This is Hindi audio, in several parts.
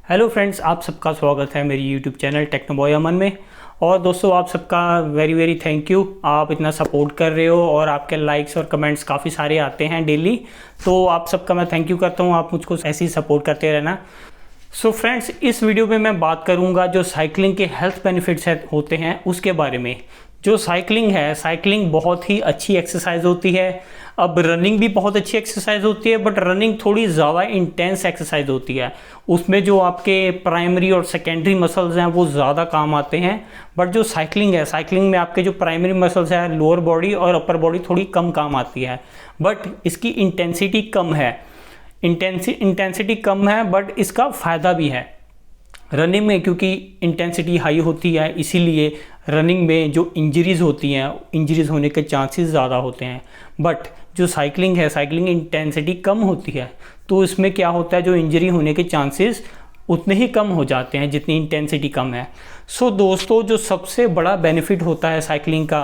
हेलो फ्रेंड्स, आप सबका स्वागत है मेरी यूट्यूब चैनल टेक्नोबॉय अमन में। और दोस्तों, आप सबका वेरी वेरी थैंक यू। आप इतना सपोर्ट कर रहे हो और आपके लाइक्स और कमेंट्स काफ़ी सारे आते हैं डेली, तो आप सबका मैं थैंक यू करता हूँ। आप मुझको ऐसे ही सपोर्ट करते रहना। सो फ्रेंड्स, इस वीडियो में मैं बात करूँगा जो साइकिलिंग के हेल्थ बेनिफिट्स होते हैं उसके बारे में। जो साइकिलिंग है, साइकिलिंग बहुत ही अच्छी एक्सरसाइज होती है। अब रनिंग भी बहुत अच्छी एक्सरसाइज होती है, बट रनिंग थोड़ी ज़्यादा इंटेंस एक्सरसाइज होती है। उसमें जो आपके प्राइमरी और सेकेंडरी मसल्स हैं वो ज़्यादा काम आते हैं। बट जो साइकिलिंग है, साइकिलिंग में आपके जो प्राइमरी मसल्स हैं, लोअर बॉडी और अपर बॉडी थोड़ी कम काम आती है, बट इसकी इंटेंसिटी कम है। इंटेंसिटी कम है, बट इसका फ़ायदा भी है रनिंग में, क्योंकि इंटेंसिटी हाई होती है। इसीलिए रनिंग में जो इंजरीज़ होती हैं, इंजरीज़ होने के चांसेस ज़्यादा होते हैं। बट जो साइकिलिंग है, साइकिलिंग इंटेंसिटी कम होती है, तो इसमें क्या होता है, जो इंजरी होने के चांसेस उतने ही कम हो जाते हैं जितनी इंटेंसिटी कम है। सो दोस्तों, जो सबसे बड़ा बेनिफिट होता है साइकिलिंग का,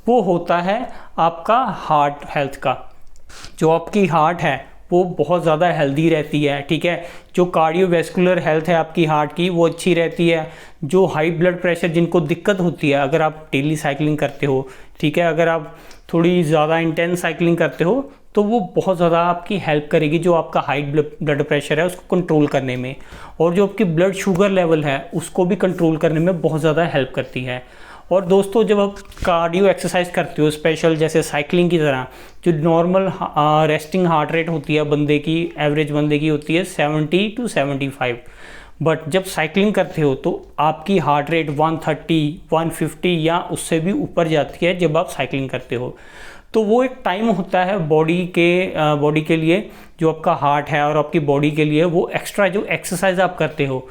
वो होता है आपका हार्ट हेल्थ का। जो आपकी हार्ट है वो बहुत ज़्यादा हेल्दी रहती है, ठीक है। जो कार्डियोवैस्कुलर हेल्थ है आपकी हार्ट की, वो अच्छी रहती है। जो हाई ब्लड प्रेशर जिनको दिक्कत होती है, अगर आप डेली साइकिलिंग करते हो, ठीक है, अगर आप थोड़ी ज़्यादा इंटेंस साइकिलिंग करते हो, तो वो बहुत ज़्यादा आपकी हेल्प करेगी जो आपका हाई ब्लड प्रेशर है उसको कंट्रोल करने में। और जो आपकी ब्लड शुगर लेवल है उसको भी कंट्रोल करने में बहुत ज़्यादा हेल्प करती है। और दोस्तों, जब आप कार्डियो एक्सरसाइज करते हो, स्पेशल जैसे साइकिलिंग की तरह, जो नॉर्मल रेस्टिंग हार्ट रेट होती है बंदे की, एवरेज बंदे की होती है 70 to 75। बट जब साइकिलिंग करते हो तो आपकी हार्ट रेट 130, 150 या उससे भी ऊपर जाती है जब आप साइकिलिंग करते हो। तो वो एक टाइम होता है बॉडी के लिए, जो आपका हार्ट है और आपकी बॉडी के लिए, वो एक्स्ट्रा जो एक्सरसाइज आप करते हो,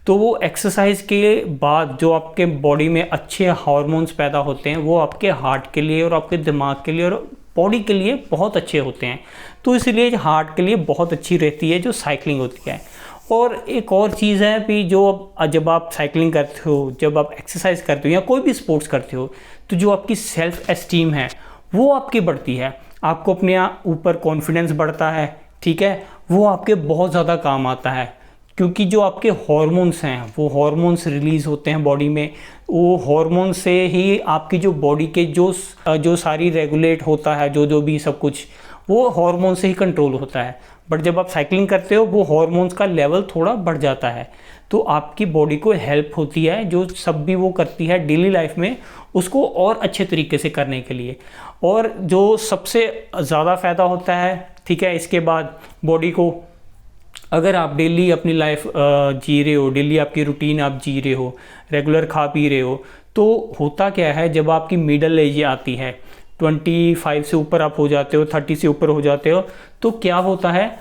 तो वो एक्सरसाइज के बाद जो आपके बॉडी में अच्छे हार्मोन्स पैदा होते हैं, वो आपके हार्ट के लिए और आपके दिमाग के लिए और बॉडी के लिए बहुत अच्छे होते हैं। तो इसलिए हार्ट के लिए बहुत अच्छी रहती है जो साइकिलिंग होती है। और एक और चीज़ है कि जब आप साइकिलिंग करते हो, जब आप एक्सरसाइज करते हो या कोई भी स्पोर्ट्स करते हो, तो जो आपकी सेल्फ एस्टीम है वो आपकी बढ़ती है। आपको अपने ऊपर कॉन्फिडेंस बढ़ता है, ठीक है। वो आपके बहुत ज़्यादा काम आता है, क्योंकि जो आपके हार्मोन्स हैं वो हार्मोन्स रिलीज़ होते हैं बॉडी में। वो हार्मोन से ही आपकी जो बॉडी के जो सारी रेगुलेट होता है, जो भी सब कुछ, वो हार्मोन से ही कंट्रोल होता है। बट जब आप साइकिलिंग करते हो, वो हार्मोन्स का लेवल थोड़ा बढ़ जाता है, तो आपकी बॉडी को हेल्प होती है, जो सब भी वो करती है डेली लाइफ में, उसको और अच्छे तरीके से करने के लिए। और जो सबसे ज़्यादा फ़ायदा होता है, ठीक है, इसके बाद बॉडी को, अगर आप डेली अपनी लाइफ जी रहे हो, डेली आपकी रूटीन आप जी रहे हो, रेगुलर खा पी रहे हो, तो होता क्या है, जब आपकी मिडल एज आती है, 25 से ऊपर आप हो जाते हो, 30 से ऊपर हो जाते हो, तो क्या होता है,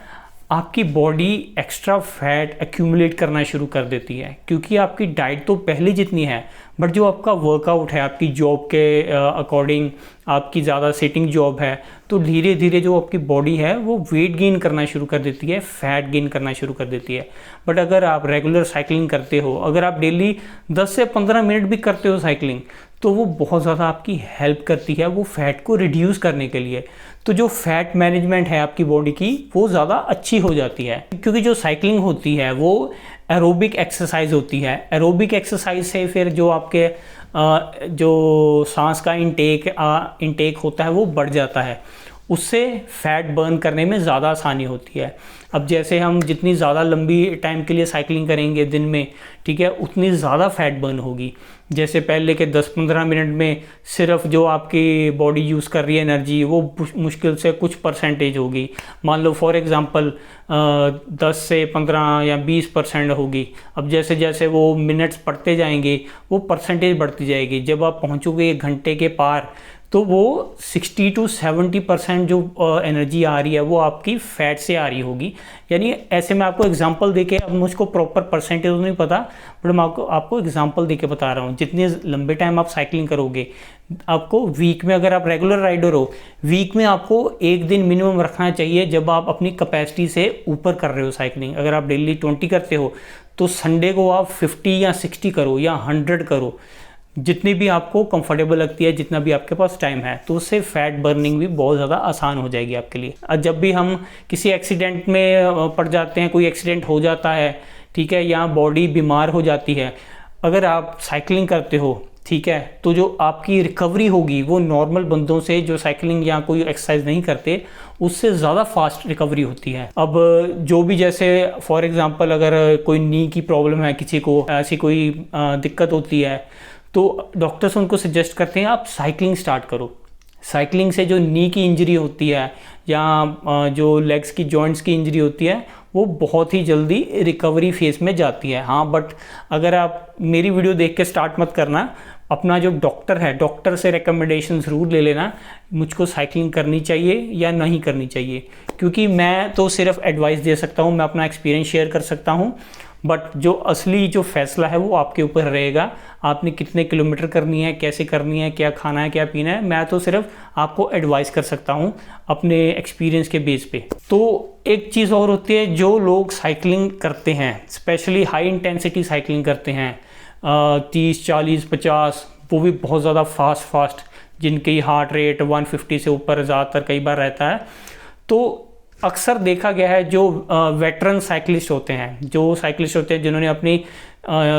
आपकी बॉडी एक्स्ट्रा फैट एक्यूमुलेट करना शुरू कर देती है। क्योंकि आपकी डाइट तो पहले जितनी है, बट जो आपका वर्कआउट है, आपकी जॉब के अकॉर्डिंग आपकी ज़्यादा सिटिंग जॉब है, तो धीरे धीरे जो आपकी बॉडी है वो वेट गेन करना शुरू कर देती है, फैट गेन करना शुरू कर देती है। बट अगर आप रेगुलर साइकिलिंग करते हो, अगर आप डेली 10 से 15 मिनट भी करते हो साइकिलिंग, तो वो बहुत ज़्यादा आपकी हेल्प करती है वो फैट को रिड्यूस करने के लिए। तो जो फैट मैनेजमेंट है आपकी बॉडी की, वो ज़्यादा अच्छी हो जाती है। क्योंकि जो साइकिलिंग होती है वो एरोबिक एक्सरसाइज होती है। एरोबिक एक्सरसाइज से फिर जो आपके जो सांस का इंटेक होता है वो बढ़ जाता है, उससे फैट बर्न करने में ज़्यादा आसानी होती है। अब जैसे हम जितनी ज़्यादा लंबी टाइम के लिए साइकिलिंग करेंगे दिन में, ठीक है, उतनी ज़्यादा फैट बर्न होगी। जैसे पहले के 10-15 मिनट में सिर्फ जो आपकी बॉडी यूज़ कर रही है एनर्जी, वो मुश्किल से कुछ परसेंटेज होगी। मान लो फॉर एग्ज़ाम्पल 10 से 15 या 20% होगी। अब जैसे जैसे वो मिनट्स बढ़ते जाएंगे, वो परसेंटेज बढ़ती जाएगी। जब आप पहुँचोगे 1 घंटे के पार, तो वो 60 to 70% जो एनर्जी आ रही है वो आपकी फैट से आ रही होगी। यानी ऐसे मैं आपको एग्जांपल देके, अब मुझको प्रॉपर परसेंटेज तो नहीं पता, बट मैं आपको एग्जांपल देके बता रहा हूँ। जितने लंबे टाइम आप साइकिलिंग करोगे, आपको वीक में, अगर आप रेगुलर राइडर हो, वीक में आपको 1 दिन मिनिमम रखना चाहिए जब आप अपनी कैपेसिटी से ऊपर कर रहे हो साइकिलिंग। अगर आप डेली 20 करते हो, तो संडे को आप 50 या 60 करो या 100 करो, जितनी भी आपको कंफर्टेबल लगती है, जितना भी आपके पास टाइम है, तो उससे फैट बर्निंग भी बहुत ज़्यादा आसान हो जाएगी आपके लिए। जब भी हम किसी एक्सीडेंट में पड़ जाते हैं, कोई एक्सीडेंट हो जाता है, ठीक है, या बॉडी बीमार हो जाती है। अगर आप साइकिलिंग करते हो, ठीक है, तो जो आपकी रिकवरी होगी वो नॉर्मल बंदों से जो साइकिलिंग या कोई एक्सरसाइज नहीं करते उससे ज़्यादा फास्ट रिकवरी होती है। अब जो भी, जैसे फॉर एग्जांपल अगर कोई नी की प्रॉब्लम है, किसी को ऐसी कोई दिक्कत होती है, तो डॉक्टर्स उनको सजेस्ट करते हैं आप साइकिलिंग स्टार्ट करो। साइकिलिंग से जो नी की इंजरी होती है या जो लेग्स की जॉइंट्स की इंजरी होती है वो बहुत ही जल्दी रिकवरी फेज में जाती है। हाँ, बट अगर आप मेरी वीडियो देख के स्टार्ट मत करना, अपना जो डॉक्टर है, डॉक्टर से रिकमेंडेशन ज़रूर ले लेना, मुझको साइकिलिंग करनी चाहिए या नहीं करनी चाहिए, क्योंकि मैं तो सिर्फ एडवाइस दे सकता हूँ, मैं अपना एक्सपीरियंस शेयर कर सकता हूँ, बट जो असली जो फैसला है वो आपके ऊपर रहेगा। आपने कितने किलोमीटर करनी है, कैसे करनी है, क्या खाना है, क्या पीना है, मैं तो सिर्फ आपको एडवाइस कर सकता हूँ अपने एक्सपीरियंस के बेस पे। तो एक चीज़ और होती है, जो लोग साइकिलिंग करते हैं, स्पेशली हाई इंटेंसिटी साइकिलिंग करते हैं, 30, 40, 50, वो भी बहुत ज़्यादा फास्ट, जिनकी हार्ट रेट 150 से ऊपर ज़्यादातर कई बार रहता है, तो अक्सर देखा गया है जो वेटरन साइकिलिस्ट होते हैं, जो साइकिलिस्ट होते हैं जिन्होंने अपनी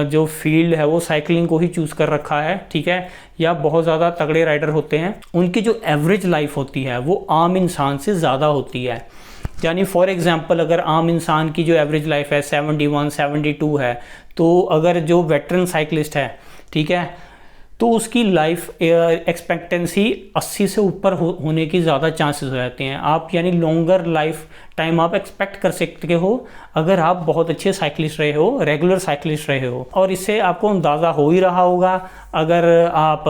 जो फील्ड है वो साइकिलिंग को ही चूज़ कर रखा है, ठीक है, या बहुत ज़्यादा तगड़े राइडर होते हैं, उनकी जो एवरेज लाइफ होती है वो आम इंसान से ज़्यादा होती है। यानी फॉर एग्जांपल अगर आम इंसान की जो एवरेज लाइफ है 71, 72 है, तो अगर जो वेटरन साइकिलिस्ट है, ठीक है, तो उसकी लाइफ एक्सपेक्टेंसी 80 से ऊपर होने की ज़्यादा चांसेस हो जाते हैं। आप यानी लॉन्गर लाइफ टाइम आप एक्सपेक्ट कर सकते हो अगर आप बहुत अच्छे साइकिलिस्ट रहे हो, रेगुलर साइकिलिस्ट रहे हो। और इससे आपको अंदाज़ा हो ही रहा होगा, अगर आप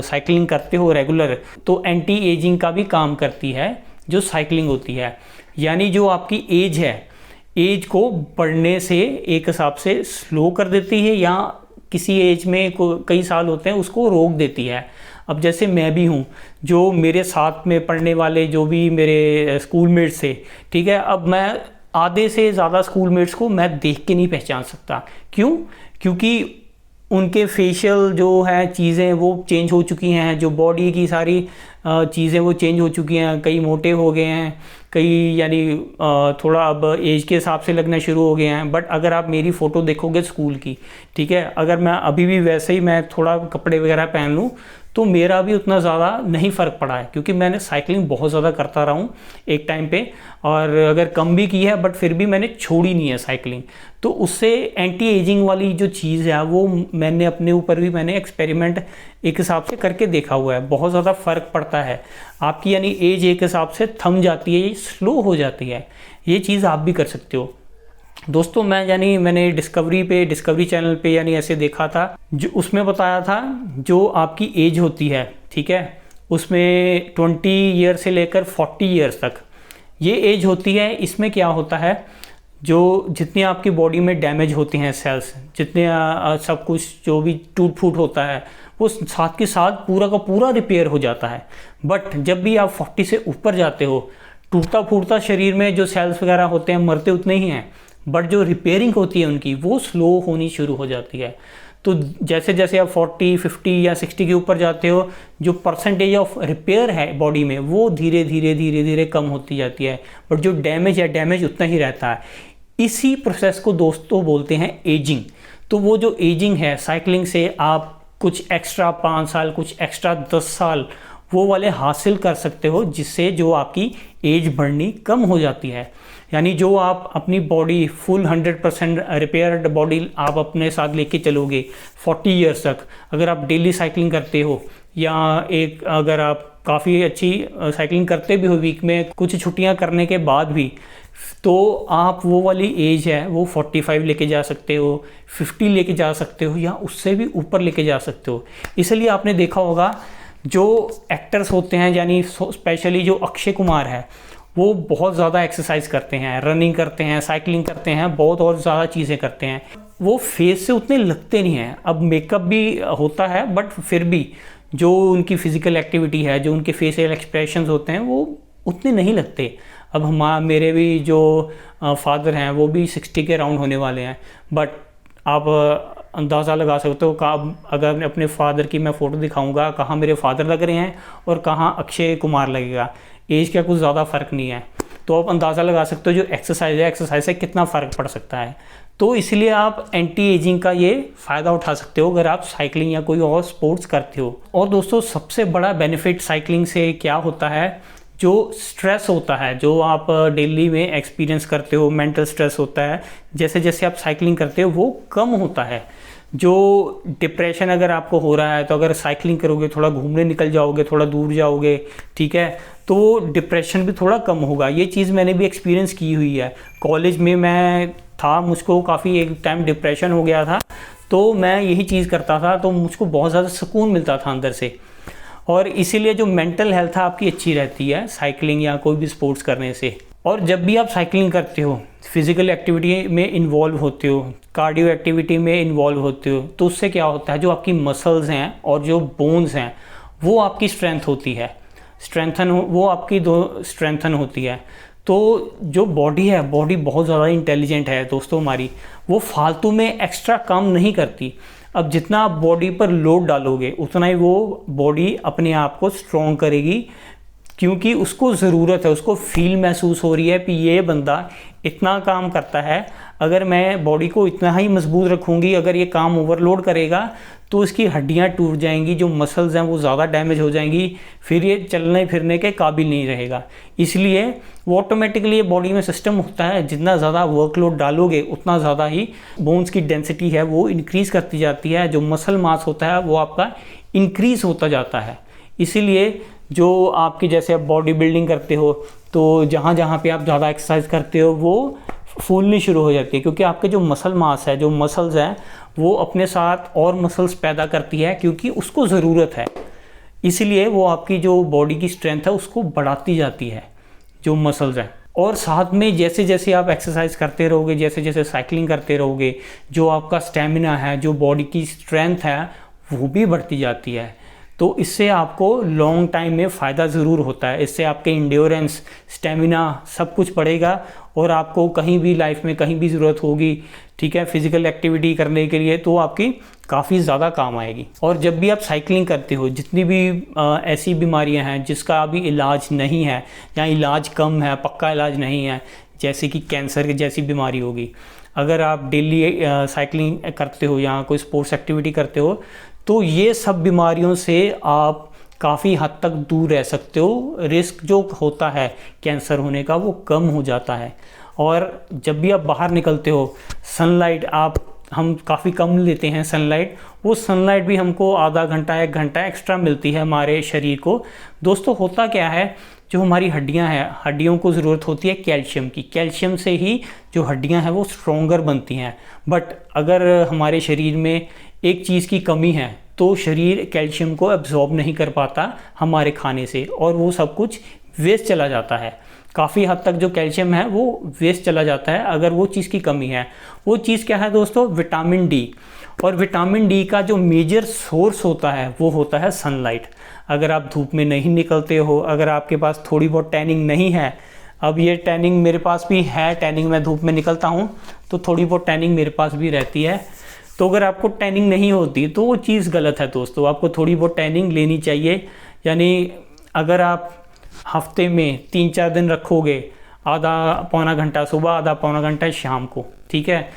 साइकिलिंग करते हो रेगुलर, तो एंटी एजिंग का भी काम करती है जो साइकिलिंग होती है। यानी जो आपकी एज है, एज को बढ़ने से एक हिसाब से स्लो कर देती है, या किसी एज में कई साल होते हैं उसको रोक देती है। अब जैसे मैं भी हूँ, जो मेरे साथ में पढ़ने वाले जो भी मेरे स्कूलमेट्स थे, ठीक है, अब मैं आधे से ज़्यादा स्कूलमेट्स को मैं देख के नहीं पहचान सकता। क्यों? क्योंकि उनके फेशियल जो है चीज़ें वो चेंज हो चुकी हैं, जो बॉडी की सारी चीज़ें वो चेंज हो चुकी हैं, कई मोटे हो गए हैं, कई यानी थोड़ा अब एज के हिसाब से लगना शुरू हो गए हैं। बट अगर आप मेरी फ़ोटो देखोगे स्कूल की, ठीक है, अगर मैं अभी भी वैसे ही मैं थोड़ा कपड़े वगैरह पहन लूँ तो मेरा भी उतना ज़्यादा नहीं फ़र्क पड़ा है, क्योंकि मैंने साइकिलिंग बहुत ज़्यादा करता रहा हूँ एक टाइम पे, और अगर कम भी की है बट फिर भी मैंने छोड़ी नहीं है साइकिलिंग। तो उससे एंटी एजिंग वाली जो चीज़ है वो मैंने अपने ऊपर भी मैंने एक्सपेरिमेंट एक हिसाब से करके देखा हुआ है, बहुत ज़्यादा फ़र्क पड़ता है आपकी, यानी एज एक हिसाब से थम जाती है, स्लो हो जाती है। ये चीज़ आप भी कर सकते हो दोस्तों। मैंने डिस्कवरी चैनल पे यानी ऐसे देखा था, जो उसमें बताया था जो आपकी एज होती है, ठीक है, उसमें 20 ईयर से लेकर 40 ईयर्स तक ये एज होती है। इसमें क्या होता है, जो जितनी आपकी बॉडी में डैमेज होते हैं सेल्स, जितने सब कुछ जो भी टूट फूट होता है वो साथ के साथ पूरा का पूरा रिपेयर हो जाता है। बट जब भी आप 40 से ऊपर जाते हो, टूटता फूटता शरीर में जो सेल्स वगैरह होते हैं मरते उतने ही हैं, बट जो रिपेयरिंग होती है उनकी वो स्लो होनी शुरू हो जाती है। तो जैसे जैसे आप 40, 50 या 60 के ऊपर जाते हो, जो परसेंटेज ऑफ रिपेयर है बॉडी में वो धीरे धीरे कम होती जाती है, बट जो डैमेज है डैमेज उतना ही रहता है। इसी प्रोसेस को दोस्तों बोलते हैं एजिंग। तो वो जो एजिंग है, साइकिलिंग से आप कुछ एक्स्ट्रा 5 साल, कुछ एक्स्ट्रा 10 साल वो वाले हासिल कर सकते हो, जिससे जो आपकी एज बढ़नी कम हो जाती है। यानी जो आप अपनी बॉडी फुल 100% रिपेयर्ड बॉडी आप अपने साथ लेके चलोगे 40 ईयर्स तक, अगर आप डेली साइकिलिंग करते हो, या अगर आप काफ़ी अच्छी साइकिलिंग करते भी हो, वीक में कुछ छुट्टियां करने के बाद भी, तो आप वो वाली एज है वो 45 लेके जा सकते हो, 50 लेके जा सकते हो, या उससे भी ऊपर लेके जा सकते हो। इसलिए आपने देखा होगा जो एक्टर्स होते हैं, यानी स्पेशली जो अक्षय कुमार है, वो बहुत ज़्यादा एक्सरसाइज करते हैं, रनिंग करते हैं, साइकिलिंग करते हैं, बहुत और ज़्यादा चीज़ें करते हैं। वो फेस से उतने लगते नहीं हैं। अब मेकअप भी होता है बट फिर भी जो उनकी फिजिकल एक्टिविटी है, जो उनके फेशियल एक्सप्रेशंस होते हैं वो उतने नहीं लगते। अब मेरे भी जो फादर हैं वो भी 60 के राउंड होने वाले हैं, बट आप अंदाज़ा लगा सकते हो अगर मैं अपने फादर की मैं फ़ोटो दिखाऊंगा, कहाँ मेरे फादर लग रहे हैं और कहाँ अक्षय कुमार लगेगा, एज का कुछ ज़्यादा फ़र्क नहीं है। तो आप अंदाज़ा लगा सकते हो जो एक्सरसाइज है, एक्सरसाइज से कितना फ़र्क पड़ सकता है। तो इसलिए आप एंटी एजिंग का ये फ़ायदा उठा सकते हो अगर आप साइकिलिंग या कोई और स्पोर्ट्स करते हो। और दोस्तों सबसे बड़ा बेनिफिट साइकिलिंग से क्या होता है, जो स्ट्रेस होता है जो आप डेली में एक्सपीरियंस करते हो, मेंटल स्ट्रेस होता है, जैसे जैसे आप साइकिलिंग करते हो वो कम होता है। जो डिप्रेशन अगर आपको हो रहा है तो अगर साइकिलिंग करोगे, थोड़ा घूमने निकल जाओगे, थोड़ा दूर जाओगे, ठीक है, तो डिप्रेशन भी थोड़ा कम होगा। ये चीज़ मैंने भी एक्सपीरियंस की हुई है। कॉलेज में मैं था, मुझको काफ़ी एक टाइम डिप्रेशन हो गया था, तो मैं यही चीज़ करता था, तो मुझको बहुत ज़्यादा सुकून मिलता था अंदर से। और इसीलिए जो मेंटल हेल्थ है आपकी अच्छी रहती है साइकिलिंग या कोई भी स्पोर्ट्स करने से। और जब भी आप साइकिलिंग करते हो, फिज़िकल एक्टिविटी में इन्वॉल्व होते हो, कार्डियो एक्टिविटी में इन्वॉल्व होते हो, तो उससे क्या होता है, जो आपकी मसल्स हैं और जो बोन्स हैं वो आपकी स्ट्रेंथ होती है, वो आपकी स्ट्रेंथन होती है। तो जो बॉडी है, बॉडी बहुत ज़्यादा इंटेलिजेंट है दोस्तों हमारी, वो फालतू में एक्स्ट्रा काम नहीं करती। अब जितना आप बॉडी पर लोड डालोगे उतना ही वो बॉडी अपने आप को स्ट्रॉन्ग करेगी, क्योंकि उसको ज़रूरत है, उसको फील महसूस हो रही है कि ये बंदा इतना काम करता है, अगर मैं बॉडी को इतना ही मजबूत रखूँगी, अगर ये काम ओवरलोड करेगा तो उसकी हड्डियाँ टूट जाएंगी, जो मसल्स हैं वो ज़्यादा डैमेज हो जाएंगी, फिर ये चलने फिरने के काबिल नहीं रहेगा। इसलिए वो ऑटोमेटिकली ये बॉडी में सिस्टम होता है, जितना ज़्यादा वर्कलोड डालोगे उतना ज़्यादा ही बोन्स की डेंसिटी है वो इंक्रीज़ करती जाती है, जो मसल मास होता है वो आपका इंक्रीज़ होता जाता है। इसीलिए जो आपकी, जैसे आप बॉडी बिल्डिंग करते हो तो जहाँ जहाँ पे आप ज़्यादा एक्सरसाइज करते हो वो फूलनी शुरू हो जाती है, क्योंकि आपके जो मसल मास है, जो मसल्स हैं वो अपने साथ और मसल्स पैदा करती है, क्योंकि उसको ज़रूरत है। इसलिए वो आपकी जो बॉडी की स्ट्रेंथ है उसको बढ़ाती जाती है, जो मसल्स हैं। और साथ में जैसे जैसे आप एक्सरसाइज करते रहोगे, जैसे जैसे साइकिलिंग करते रहोगे, जो आपका स्टेमिना है, जो बॉडी की स्ट्रेंथ है वो भी बढ़ती जाती है। तो इससे आपको लॉन्ग टाइम में फ़ायदा ज़रूर होता है। इससे आपके इंड्योरेंस, स्टेमिना सब कुछ बढ़ेगा, और आपको कहीं भी लाइफ में कहीं भी ज़रूरत होगी, ठीक है, फिज़िकल एक्टिविटी करने के लिए, तो आपकी काफ़ी ज़्यादा काम आएगी। और जब भी आप साइकिलिंग करते हो, जितनी भी ऐसी बीमारियां हैं जिसका अभी इलाज नहीं है या इलाज कम है, पक्का इलाज नहीं है, जैसे कि कैंसर जैसी बीमारी होगी, अगर आप डेली साइकिलिंग करते हो या कोई स्पोर्ट्स एक्टिविटी करते हो तो ये सब बीमारियों से आप काफ़ी हद तक दूर रह सकते हो। रिस्क जो होता है कैंसर होने का वो कम हो जाता है। और जब भी आप बाहर निकलते हो, सनलाइट हम काफ़ी कम लेते हैं सनलाइट, वो सनलाइट भी हमको आधा घंटा 1 घंटा एक्स्ट्रा मिलती है हमारे शरीर को। दोस्तों होता क्या है, जो हमारी हड्डियां हैं, हड्डियों को ज़रूरत होती है कैल्शियम की, कैल्शियम से ही जो हड्डियां हैं वो स्ट्रोंगर बनती हैं। बट अगर हमारे शरीर में एक चीज़ की कमी है तो शरीर कैल्शियम को एब्जॉर्ब नहीं कर पाता हमारे खाने से, और वो सब कुछ वेस्ट चला जाता है। काफ़ी हद तक जो कैल्शियम है वो वेस्ट चला जाता है अगर वो चीज़ की कमी है। वो चीज़ क्या है दोस्तों, विटामिन डी। और विटामिन डी का जो मेजर सोर्स होता है वो होता है सनलाइट। अगर आप धूप में नहीं निकलते हो, अगर आपके पास थोड़ी बहुत टैनिंग नहीं है, अब ये टैनिंग मेरे पास भी है, टैनिंग मैं धूप में निकलता हूँ तो थोड़ी बहुत टैनिंग मेरे पास भी रहती है। तो अगर आपको टैनिंग नहीं होती तो वो चीज़ गलत है दोस्तों, आपको थोड़ी बहुत टैनिंग लेनी चाहिए। यानी अगर आप हफ्ते में 3-4 दिन रखोगे, आधा पौना घंटा सुबह, आधा पौना घंटा शाम को, ठीक है,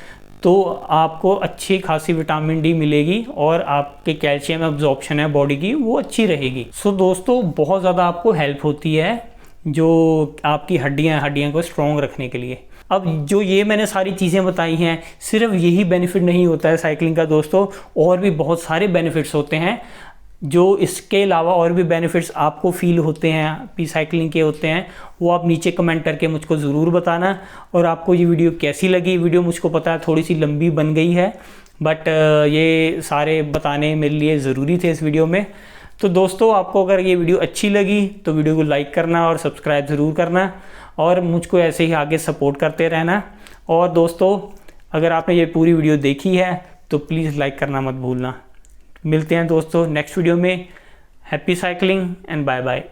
तो आपको अच्छी खासी विटामिन डी मिलेगी और आपके कैल्शियम एब्जॉर्प्शन है बॉडी की वो अच्छी रहेगी। सो दोस्तों बहुत ज़्यादा आपको हेल्प होती है जो आपकी हड्डियाँ को स्ट्रॉन्ग रखने के लिए। अब जो ये मैंने सारी चीज़ें बताई हैं, सिर्फ यही बेनिफिट नहीं होता है साइकिलिंग का दोस्तों, और भी बहुत सारे बेनिफिट्स होते हैं। जो इसके अलावा और भी बेनिफिट्स आपको फील होते हैं पी साइकिलिंग के होते हैं, वो आप नीचे कमेंट करके मुझको ज़रूर बताना। और आपको ये वीडियो कैसी लगी, वीडियो मुझको पता है थोड़ी सी लंबी बन गई है, बट ये सारे बताने मेरे लिए ज़रूरी थे इस वीडियो में। तो दोस्तों आपको अगर ये वीडियो अच्छी लगी तो वीडियो को लाइक करना और सब्सक्राइब ज़रूर करना, और मुझको ऐसे ही आगे सपोर्ट करते रहना। और दोस्तों अगर आपने ये पूरी वीडियो देखी है तो प्लीज़ लाइक करना मत भूलना। मिलते हैं दोस्तों नेक्स्ट वीडियो में। Happy cycling and bye bye.